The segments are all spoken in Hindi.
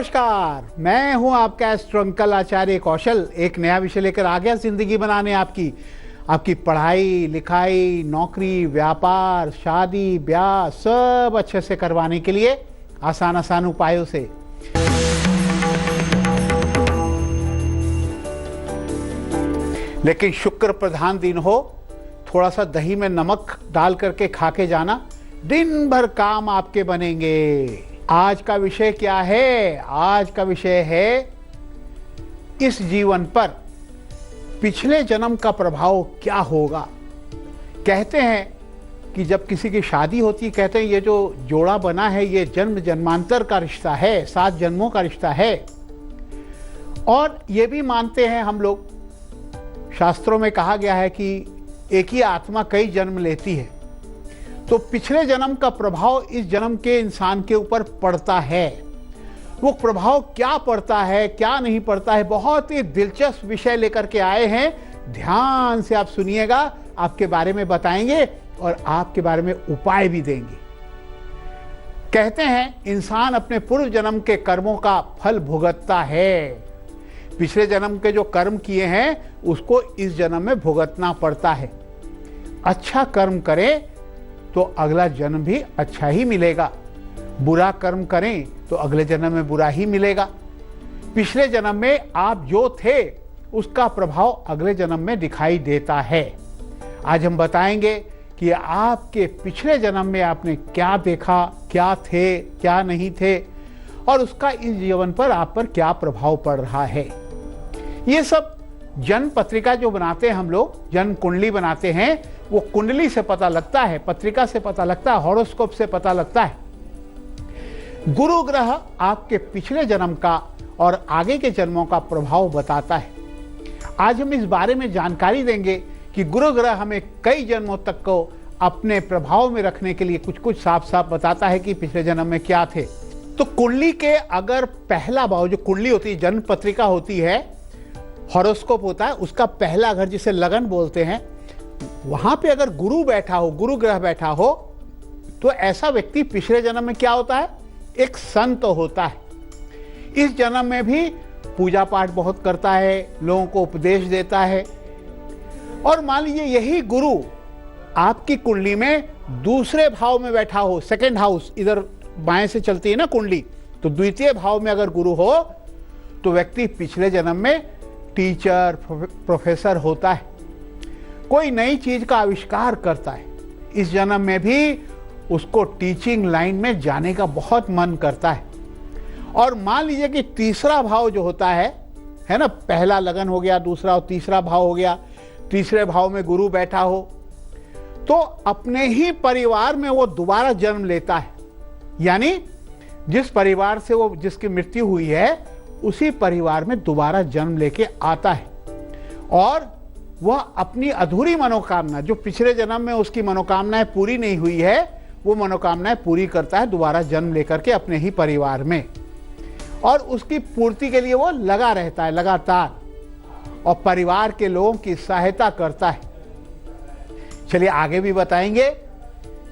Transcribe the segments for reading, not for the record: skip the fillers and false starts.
नमस्कार, मैं हूं आपका एस्ट्रो अंकल आचार्य कौशल। एक नया विषय लेकर आ गया जिंदगी बनाने आपकी पढ़ाई लिखाई, नौकरी, व्यापार, शादी ब्याह सब अच्छे से करवाने के लिए आसान आसान उपायों से। लेकिन शुक्र प्रधान दिन हो, थोड़ा सा दही में नमक डाल करके खा के जाना, दिन भर काम आपके बनेंगे। आज का विषय क्या है? आज का विषय है इस जीवन पर पिछले जन्म का प्रभाव क्या होगा। कहते हैं कि जब किसी की शादी होती है, कहते हैं ये जो जोड़ा बना है ये जन्म जन्मांतर का रिश्ता है, 7 जन्मों का रिश्ता है। और ये भी मानते हैं हम लोग, शास्त्रों में कहा गया है कि एक ही आत्मा कई जन्म लेती है, तो पिछले जन्म का प्रभाव इस जन्म के इंसान के ऊपर पड़ता है। वो प्रभाव क्या पड़ता है क्या नहीं पड़ता है, बहुत ही दिलचस्प विषय लेकर के आए हैं। ध्यान से आप सुनिएगा, आपके बारे में बताएंगे और आपके बारे में उपाय भी देंगे। कहते हैं इंसान अपने पूर्व जन्म के कर्मों का फल भुगतता है। पिछले जन्म के जो कर्म किए हैं उसको इस जन्म में भुगतना पड़ता है। अच्छा कर्म करें तो अगला जन्म भी अच्छा ही मिलेगा, बुरा कर्म करें तो अगले जन्म में बुरा ही मिलेगा। पिछले जन्म में आप जो थे उसका प्रभाव अगले जन्म में दिखाई देता है। आज हम बताएंगे कि आपके पिछले जन्म में आपने क्या देखा, क्या थे क्या नहीं थे, और उसका इस जीवन पर आप पर क्या प्रभाव पड़ रहा है। ये सब जन्म पत्रिका जो बनाते हैं हम लोग, जन्म कुंडली बनाते हैं, वो कुंडली से पता लगता है, पत्रिका से पता लगता है, हॉरोस्कोप से पता लगता है। गुरु ग्रह आपके पिछले जन्म का और आगे के जन्मों का प्रभाव बताता है। आज हम इस बारे में जानकारी देंगे कि गुरु ग्रह हमें कई जन्मों तक को अपने प्रभाव में रखने के लिए कुछ कुछ साफ साफ बताता है कि पिछले जन्म में क्या थे। तो कुंडली के अगर पहला भाव, जो कुंडली होती है, जन्म पत्रिका होती है, हॉरोस्कोप होता है, उसका पहला घर जिसे लगन बोलते हैं, वहां पे अगर गुरु बैठा हो, गुरु ग्रह बैठा हो, तो ऐसा व्यक्ति पिछले जन्म में क्या होता है? एक संत होता है। इस जन्म में भी पूजा पाठ बहुत करता है, लोगों को उपदेश देता है। और मान लीजिए यही गुरु आपकी कुंडली में दूसरे भाव में बैठा हो, सेकंड हाउस, इधर बाएं से चलती है ना कुंडली, तो द्वितीय भाव में अगर गुरु हो तो व्यक्ति पिछले जन्म में टीचर प्रोफेसर होता है, कोई नई चीज का आविष्कार करता है। इस जन्म में भी उसको टीचिंग लाइन में जाने का बहुत मन करता है। और मान लीजिए कि तीसरा भाव जो होता है ना, पहला लगन हो गया, दूसरा और तीसरा भाव हो गया, तीसरे भाव में गुरु बैठा हो, तो अपने ही परिवार में वो दोबारा जन्म लेता है। यानी जिस परिवार से वो, जिसकी मृत्यु हुई है, उसी परिवार में दोबारा जन्म लेके आता है और वह अपनी अधूरी मनोकामना, जो पिछले जन्म में उसकी मनोकामनाएं पूरी नहीं हुई है, वो मनोकामनाएं पूरी करता है दोबारा जन्म लेकर के अपने ही परिवार में, और उसकी पूर्ति के लिए वो लगा रहता है लगातार, और परिवार के लोगों की सहायता करता है। चलिए आगे भी बताएंगे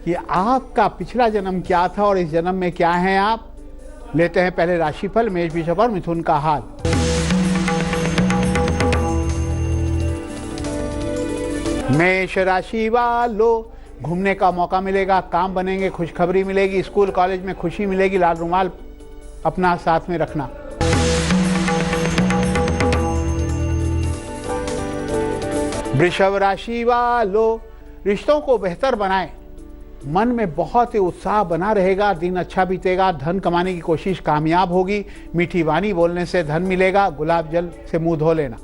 कि आपका पिछला जन्म क्या था और इस जन्म में क्या है आप। लेते हैं पहले राशिफल, मेष, वृषभ और मिथुन का हाल। मेष राशि वालों, घूमने का मौका मिलेगा, काम बनेंगे, खुशखबरी मिलेगी, स्कूल कॉलेज में खुशी मिलेगी, लाल रुमाल अपना साथ में रखना। वृषभ राशि वालों, रिश्तों को बेहतर बनाएं, मन में बहुत ही उत्साह बना रहेगा, दिन अच्छा बीतेगा, धन कमाने की कोशिश कामयाब होगी, मीठी वाणी बोलने से धन मिलेगा, गुलाब जल से मुंह धो लेना।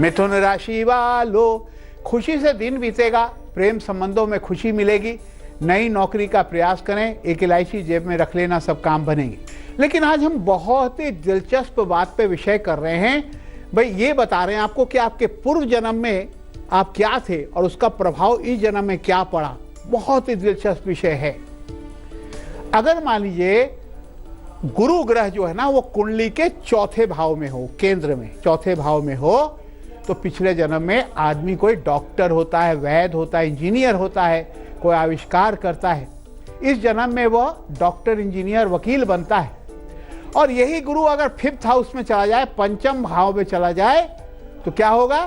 मिथुन राशि वालों, खुशी से दिन बीतेगा, प्रेम संबंधों में खुशी मिलेगी, नई नौकरी का प्रयास करें, एक इलायची जेब में रख लेना, सब काम बनेंगे। लेकिन आज हम बहुत ही दिलचस्प बात पे विषय कर रहे हैं। भाई ये बता रहे हैं आपको कि आपके पूर्व जन्म में आप क्या थे और उसका प्रभाव इस जन्म में क्या पड़ा। बहुत ही दिलचस्प विषय है। अगर मान लीजिए गुरु ग्रह जो है ना, वो कुंडली के चौथे भाव में हो, केंद्र में चौथे भाव में हो, तो पिछले जन्म में आदमी कोई डॉक्टर होता है, वैद्य होता है, इंजीनियर होता है, कोई आविष्कार करता है। इस जन्म में वह डॉक्टर, इंजीनियर, वकील बनता है। और यही गुरु अगर 5th हाउस में चला जाए, पंचम भाव में चला जाए, तो क्या होगा?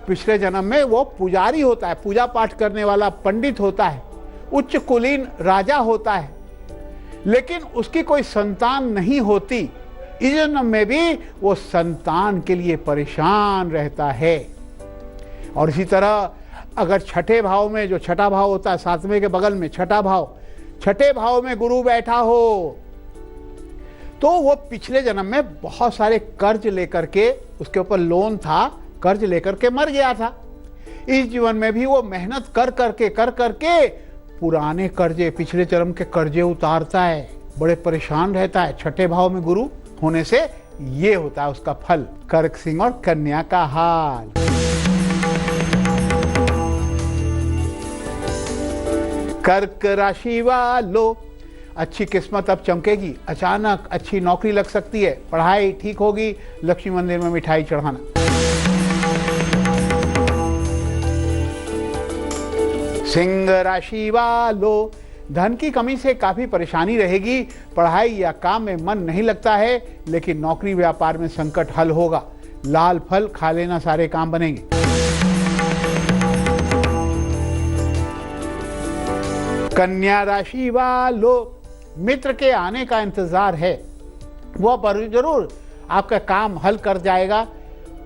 पिछले जन्म में वो पुजारी होता है, पूजा पाठ करने वाला पंडित होता है, उच्च कुलीन राजा होता है, लेकिन उसकी कोई संतान नहीं होती। इस जन्म में भी वो संतान के लिए परेशान रहता है। और इसी तरह अगर छठे भाव में, जो छठा भाव होता है 7वें के बगल में छठा भाव, छठे भाव में गुरु बैठा हो, तो वो पिछले जन्म में बहुत सारे कर्ज लेकर के, उसके ऊपर लोन था, कर्ज लेकर के मर गया था। इस जीवन में भी वो मेहनत कर करके पुराने कर्जे, पिछले जन्म के कर्जे उतारता है, बड़े परेशान रहता है। छठे भाव में गुरु होने से ये होता है उसका फल। कर्क, सिंह और कन्या का हाल। कर्क राशि वालों, अच्छी किस्मत अब चमकेगी, अचानक अच्छी नौकरी लग सकती है, पढ़ाई ठीक होगी, लक्ष्मी मंदिर में मिठाई चढ़ाना। सिंह राशि वालों, धन की कमी से काफी परेशानी रहेगी, पढ़ाई या काम में मन नहीं लगता है, लेकिन नौकरी व्यापार में संकट हल होगा। लाल फल खा लेना, सारे काम बनेंगे। कन्या राशि वालों, मित्र के आने का इंतजार है, वह जरूर आपका काम हल कर जाएगा,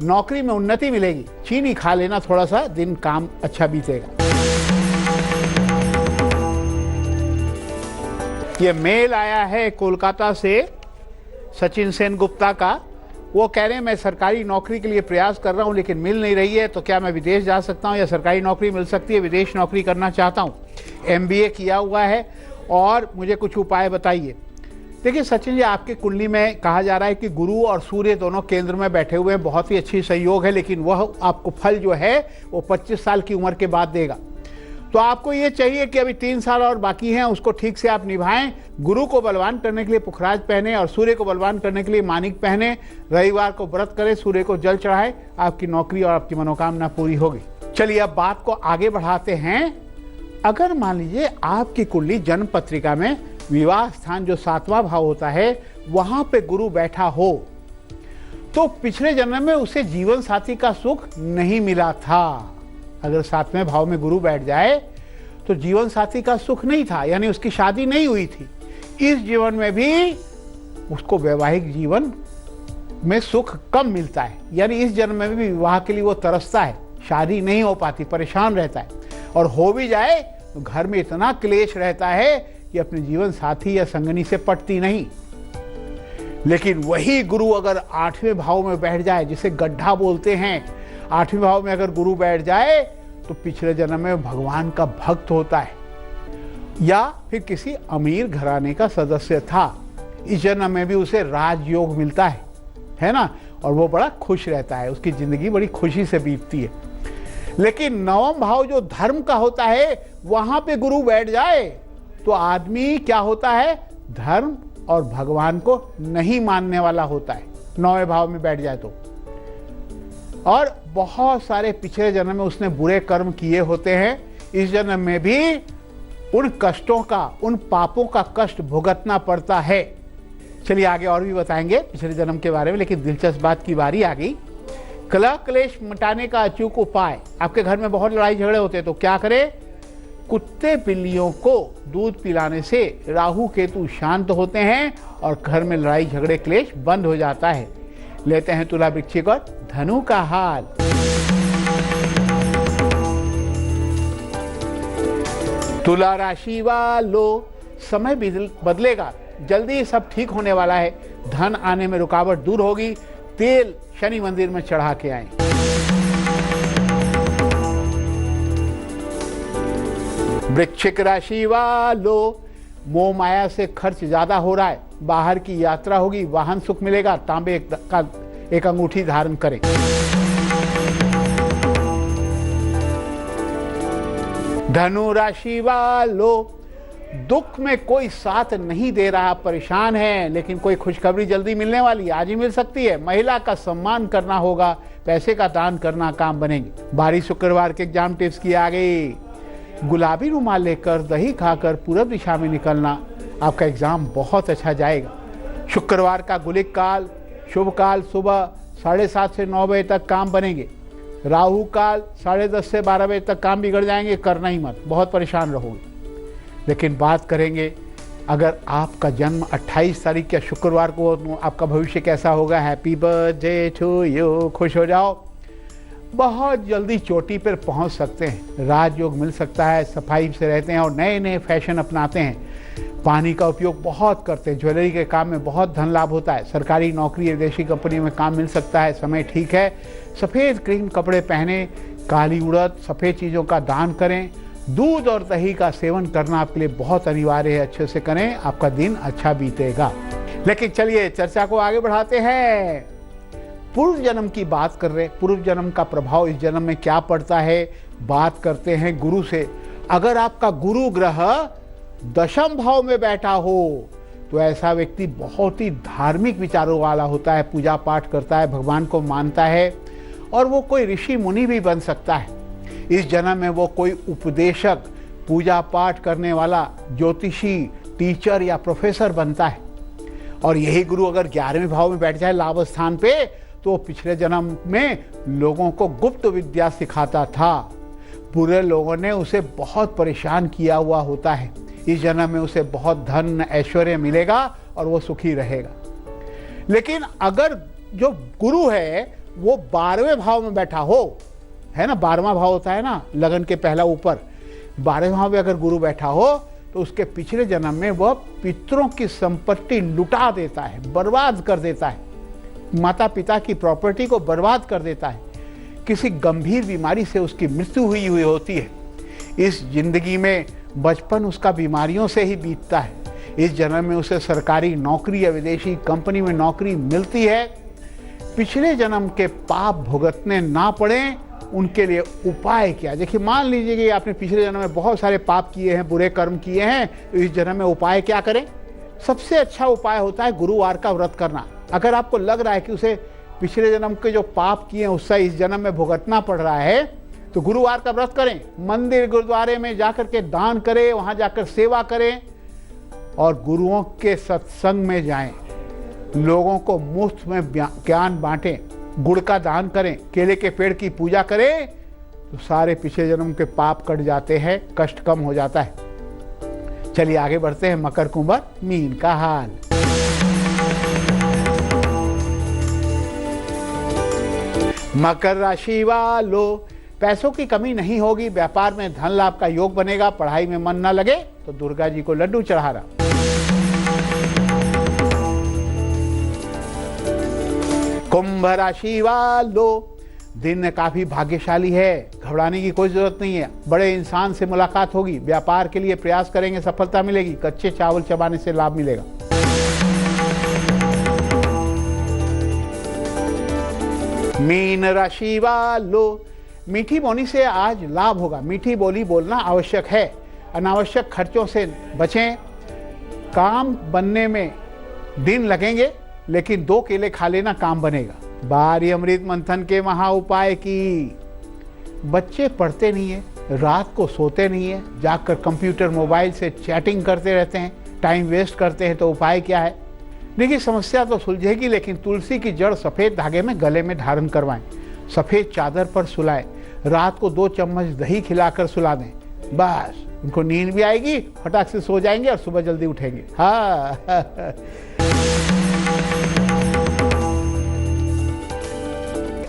नौकरी में उन्नति मिलेगी। चीनी खा लेना, थोड़ा सा दिन काम अच्छा बीतेगा। ये मेल आया है कोलकाता से सचिन सेन गुप्ता का। वो कह रहे हैं मैं सरकारी नौकरी के लिए प्रयास कर रहा हूं, लेकिन मिल नहीं रही है, तो क्या मैं विदेश जा सकता हूं या सरकारी नौकरी मिल सकती है? विदेश नौकरी करना चाहता हूं, MBA किया हुआ है और मुझे कुछ उपाय बताइए। देखिए सचिन जी, आपकी कुंडली में कहा जा रहा है कि गुरु और सूर्य दोनों केंद्र में बैठे हुए हैं, बहुत ही अच्छी सहयोग है, लेकिन वह आपको फल जो है वो 25 साल की उम्र के बाद देगा। तो आपको ये चाहिए कि अभी 3 साल और बाकी हैं, उसको ठीक से आप निभाएं। गुरु को बलवान करने के लिए पुखराज पहने और सूर्य को बलवान करने के लिए मानिक पहने। रविवार को व्रत करें, सूर्य को जल चढ़ाएं, आपकी नौकरी और आपकी मनोकामना पूरी होगी। चलिए अब बात को आगे बढ़ाते हैं। अगर मान लीजिए आपकी कुंडली जन्म पत्रिका में विवाह स्थान जो 7वां भाव होता है, वहां पे गुरु बैठा हो, तो पिछले जन्म में उसे जीवन साथी का सुख नहीं मिला था। अगर 7वें भाव में गुरु बैठ जाए तो जीवन साथी का सुख नहीं था, यानी उसकी शादी नहीं हुई थी। इस जीवन में भी उसको वैवाहिक जीवन में सुख कम मिलता है, यानी इस जन्म में भी विवाह के लिए वो तरसता है, शादी नहीं हो पाती, परेशान रहता है, और हो भी जाए तो घर में इतना क्लेश रहता है कि अपने जीवन साथी या संगनी से पटती नहीं। लेकिन वही गुरु अगर 8वें भाव में बैठ जाए, जिसे गड्ढा बोलते हैं, 8वें भाव में अगर गुरु बैठ जाए तो पिछले जन्म में भगवान का भक्त होता है या फिर किसी अमीर घराने का सदस्य था। इस जन्म में भी उसे राजयोग मिलता है ना, और वो बड़ा खुश रहता है, उसकी जिंदगी बड़ी खुशी से बीतती है। लेकिन 9वां भाव जो धर्म का होता है, वहां पे गुरु बैठ जाए तो आदमी क्या होता है? धर्म और भगवान को नहीं मानने वाला होता है, 9वें भाव में बैठ जाए तो। और बहुत सारे पिछले जन्म में उसने बुरे कर्म किए होते हैं, इस जन्म में भी उन कष्टों का, उन पापों का कष्ट भुगतना पड़ता है। चलिए आगे और भी बताएंगे पिछले जन्म के बारे में, लेकिन दिलचस्प बात की बारी आ गई। कलह क्लेश मिटाने का अचूक उपाय। आपके घर में बहुत लड़ाई झगड़े होते हैं तो क्या करें? कुत्ते बिल्लियों को दूध पिलाने से राहु केतु शांत होते हैं और घर में लड़ाई झगड़े क्लेश बंद हो जाता है। लेते हैं तुला, वृश्चिक और धनु का हाल। तुला राशि वालों, समय बदलेगा, जल्दी सब ठीक होने वाला है, धन आने में रुकावट दूर होगी। तेल शनि मंदिर में चढ़ा के आए। वृश्चिक राशि वालों, मोह माया से खर्च ज्यादा हो रहा है, बाहर की यात्रा होगी, वाहन सुख मिलेगा, तांबे का एक अंगूठी धारण करें। धनु राशि वालों, दुख में कोई साथ नहीं दे रहा, परेशान है, लेकिन कोई खुशखबरी जल्दी मिलने वाली, आज ही मिल सकती है। महिला का सम्मान करना होगा, पैसे का दान करना काम बनेंगे। 12 शुक्रवार के एग्जाम टिप्स की आ गई। गुलाबी रुमाल लेकर दही खाकर पूरब दिशा में निकलना, आपका एग्ज़ाम बहुत अच्छा जाएगा। शुक्रवार का गुलिक काल, शुभ काल सुबह 7:30 से 9 बजे तक काम बनेंगे। राहु काल 10:30 से 12 बजे तक काम बिगड़ जाएंगे, करना ही मत, बहुत परेशान रहोगे। लेकिन बात करेंगे अगर आपका जन्म 28 तारीख या शुक्रवार को हो तो आपका भविष्य कैसा होगा। हैप्पी बर्थडे टू यू, खुश हो जाओ, बहुत जल्दी चोटी पर पहुंच सकते हैं, राजयोग मिल सकता है, सफाई से रहते हैं और नए नए फैशन अपनाते हैं। पानी का उपयोग बहुत करते हैं, ज्वेलरी के काम में बहुत धन लाभ होता है। सरकारी नौकरी या विदेशी कंपनी में काम मिल सकता है, समय ठीक है। सफ़ेद क्रीम कपड़े पहने, काली उड़द, सफ़ेद चीज़ों का दान करें। दूध और दही का सेवन करना आपके लिए बहुत अनिवार्य है, अच्छे से करें, आपका दिन अच्छा बीतेगा। लेकिन चलिए चर्चा को आगे बढ़ाते हैं। पूर्व जन्म की बात कर रहे हैं, पूर्व जन्म का प्रभाव इस जन्म में क्या पड़ता है, बात करते हैं गुरु से। अगर आपका गुरु ग्रह दशम भाव में बैठा हो तो ऐसा व्यक्ति बहुत ही धार्मिक विचारों वाला होता है, पूजा पाठ करता है, भगवान को मानता है और वो कोई ऋषि मुनि भी बन सकता है। इस जन्म में वो कोई उपदेशक, पूजा पाठ करने वाला, ज्योतिषी, टीचर या प्रोफेसर बनता है। और यही गुरु अगर 11वें भाव में बैठ जाए लाभ स्थान पे तो पिछले जन्म में लोगों को गुप्त विद्या सिखाता था, बुरे लोगों ने उसे बहुत परेशान किया हुआ होता है। इस जन्म में उसे बहुत धन ऐश्वर्य मिलेगा और वो सुखी रहेगा। लेकिन अगर जो गुरु है वो 12वें भाव में बैठा हो, है ना, 12वां भाव होता है ना लगन के पहला ऊपर, 12वें भाव में अगर गुरु बैठा हो तो उसके पिछले जन्म में वह पितरों की संपत्ति लुटा देता है, बर्बाद कर देता है, माता पिता की प्रॉपर्टी को बर्बाद कर देता है। किसी गंभीर बीमारी से उसकी मृत्यु हुई होती है। इस जिंदगी में बचपन उसका बीमारियों से ही बीतता है। इस जन्म में उसे सरकारी नौकरी या विदेशी कंपनी में नौकरी मिलती है। पिछले जन्म के पाप भुगतने ना पड़े उनके लिए उपाय क्या। देखिए, मान लीजिए कि आपने पिछले जन्म में बहुत सारे पाप किए हैं, बुरे कर्म किए हैं, तो इस जन्म में उपाय क्या करें। सबसे अच्छा उपाय होता है गुरुवार का व्रत करना। अगर आपको लग रहा है कि उसे पिछले जन्म के जो पाप किए हैं उससे इस जन्म में भुगतना पड़ रहा है तो गुरुवार का व्रत करें। मंदिर गुरुद्वारे में जाकर के दान करें, वहां जाकर सेवा करें और गुरुओं के सत्संग में जाएं, लोगों को मुफ्त में ज्ञान बांटें, गुड़ का दान करें, केले के पेड़ की पूजा करें तो सारे पिछले जन्म के पाप कट जाते हैं, कष्ट कम हो जाता है। चलिए आगे बढ़ते हैं। मकर, कुंभ, मीन का हाल। मकर राशि वालों, पैसों की कमी नहीं होगी, व्यापार में धन लाभ का योग बनेगा, पढ़ाई में मन न लगे तो दुर्गा जी को लड्डू चढ़ाना। कुंभ राशि वालों, दिन काफी भाग्यशाली है, घबराने की कोई जरूरत नहीं है। बड़े इंसान से मुलाकात होगी, व्यापार के लिए प्रयास करेंगे, सफलता मिलेगी, कच्चे चावल चबाने से लाभ मिलेगा। मीन राशि वालों, मीठी बोली से आज लाभ होगा। मीठी बोली बोलना आवश्यक है, अनावश्यक खर्चों से बचें। काम बनने में दिन लगेंगे लेकिन 2 केले खा लेना, काम बनेगा। बारी अमृत मंथन के महा उपाय की। बच्चे पढ़ते नहीं है, रात को सोते नहीं है, जाकर कंप्यूटर मोबाइल से चैटिंग करते रहते हैं, टाइम वेस्ट करते हैं, तो उपाय क्या है। देखिए, समस्या तो सुलझेगी लेकिन तुलसी की जड़ सफ़ेद धागे में गले में धारण करवाएं, सफ़ेद चादर पर सुलाएं, रात को 2 चम्मच दही खिलाकर सुला दें, बस उनको नींद भी आएगी, फटाक से सो जाएंगे और सुबह जल्दी उठेंगे। हाँ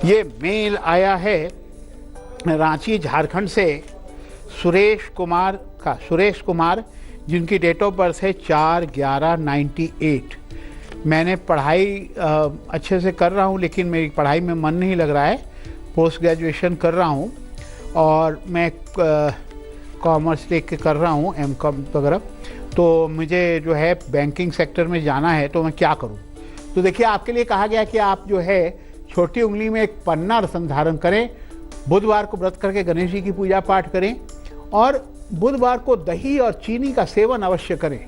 ये मेल आया है रांची झारखंड से सुरेश कुमार का। सुरेश कुमार जिनकी डेट ऑफ बर्थ है 4/11/98। मैंने पढ़ाई अच्छे से कर रहा हूँ लेकिन मेरी पढ़ाई में मन नहीं लग रहा है, पोस्ट ग्रेजुएशन कर रहा हूँ और मैं कॉमर्स लेके कर रहा हूँ, M.Com वगैरह। तो मुझे जो है बैंकिंग सेक्टर में जाना है, तो मैं क्या करूँ। तो देखिए, आपके लिए कहा गया कि आप जो है छोटी उंगली में एक पन्ना रत्न धारण करें, बुधवार को व्रत करके गणेश जी की पूजा पाठ करें और बुधवार को दही और चीनी का सेवन अवश्य करें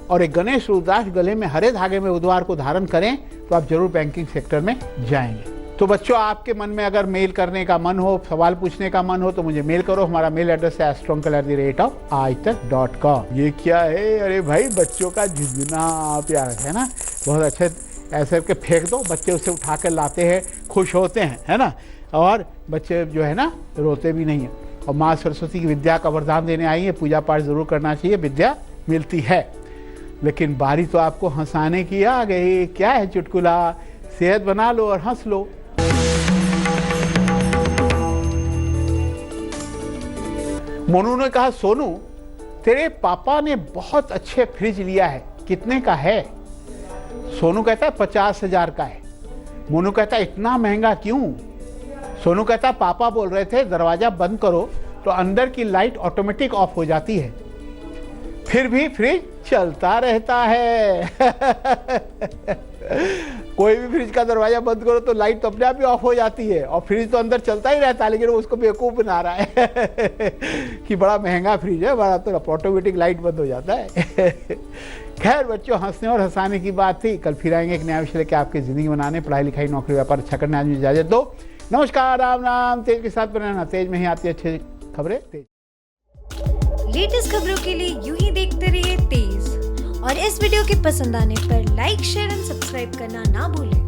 और एक गणेश रुद्राक्ष गले में हरे धागे में बुधवार को धारण करें तो आप जरूर बैंकिंग सेक्टर में जाएंगे। तो बच्चों, आपके मन में अगर मेल करने का मन हो, सवाल पूछने का मन हो, तो मुझे मेल करो। हमारा मेल एड्रेस है astroncal@aajtak.com। ये क्या है? अरे भाई, बच्चों का झुंझुना प्यार है ना, बहुत अच्छे। ऐसे करके फेंक दो, बच्चे उसे उठा कर लाते हैं, खुश होते हैं, है ना। और बच्चे जो है ना, रोते भी नहीं है। और माँ सरस्वती की विद्या का वरदान देने आई है। पूजा पाठ जरूर करना चाहिए, विद्या मिलती है। लेकिन बारी तो आपको हंसाने की आ गई। क्या है चुटकुला? सेहत बना लो और हंस लो। मोनू ने कहा, सोनू, तेरे पापा ने बहुत अच्छे फ्रिज लिया है, कितने का है? सोनू कहता है 50,000 का है। मोनू कहता है इतना महंगा क्यों? सोनू कहता है पापा बोल रहे थे दरवाजा बंद करो तो अंदर की लाइट ऑटोमेटिक ऑफ हो जाती है, फिर भी फ्रिज चलता रहता है। कोई भी फ्रिज का दरवाजा बंद करो तो लाइट तो अपने आप ही ऑफ हो जाती है, और फ्रिज तो अंदर चलता ही रहता है, लेकिन वो उसको बेवकूफ बना रहा है कि बड़ा महंगा फ्रिज है, बड़ा तो ऑटोमेटिक लाइट बंद हो जाता है। खैर बच्चों, हंसने और हंसाने की बात थी। कल फिर आएंगे एक नया विषय लेकर आपकी जिंदगी बनाने, पढ़ाई लिखाई नौकरी व्यापार अच्छा करने। आज मुझे इजाजत दो। नमस्कार, राम राम। तेज के साथ बनाना, तेज में ही आती है अच्छी खबरें। लेटेस्ट खबरों के लिए यूं ही देखते रहिए तेज, और इस वीडियो के पसंद आने पर लाइक, शेयर एंड सब्सक्राइब करना ना भूलें।